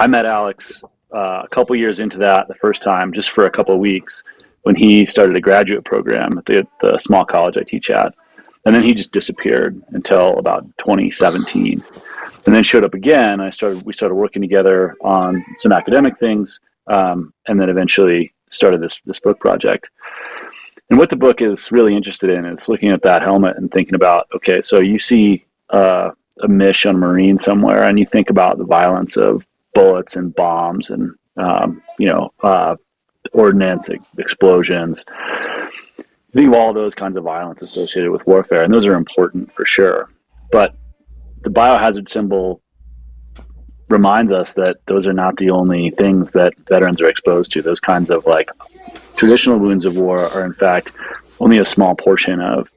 I met Alex a couple years into that the first time, just for a couple of weeks, when he started a graduate program at the small college I teach at. And then he just disappeared until about 2017, and then showed up again. We started working together on some academic things, and then eventually started this book project. And what the book is really interested in is looking at that helmet and thinking about, okay, so you see a mish on a Marine somewhere, and you think about the violence of bullets and bombs and ordnance explosions. Think of all those kinds of violence associated with warfare, and those are important for sure. But the biohazard symbol reminds us that those are not the only things that veterans are exposed to. Those kinds of traditional wounds of war are in fact only a small portion of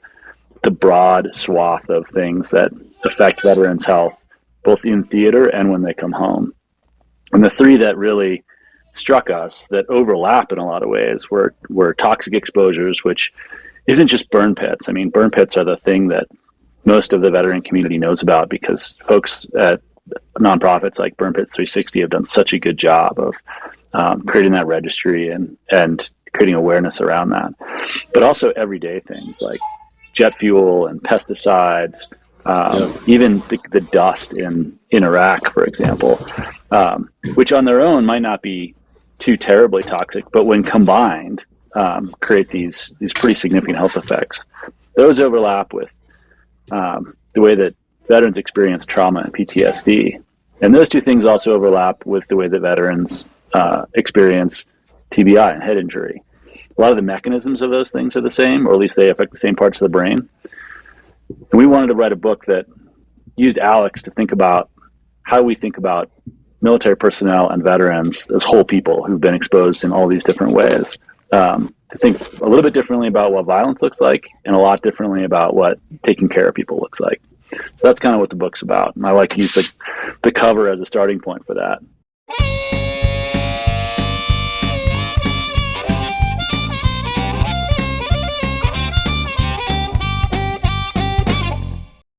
the broad swath of things that affect veterans' health, both in theater and when they come home. And the three that really struck us that overlap in a lot of ways were toxic exposures, which isn't just burn pits. I mean, burn pits are the thing that most of the veteran community knows about, because folks at nonprofits like Burn Pits 360 have done such a good job of creating that registry and creating awareness around that. But also everyday things like jet fuel and pesticides, even the dust in Iraq, for example, which on their own might not be too terribly toxic, but when combined, create these pretty significant health effects. Those overlap with the way that veterans experience trauma and PTSD. And those two things also overlap with the way that veterans experience TBI and head injury. A lot of the mechanisms of those things are the same, or at least they affect the same parts of the brain. And we wanted to write a book that used Alex to think about how we think about military personnel and veterans as whole people who've been exposed in all these different ways, to think a little bit differently about what violence looks like and a lot differently about what taking care of people looks like. So that's kind of what the book's about. And I like to use the cover as a starting point for that.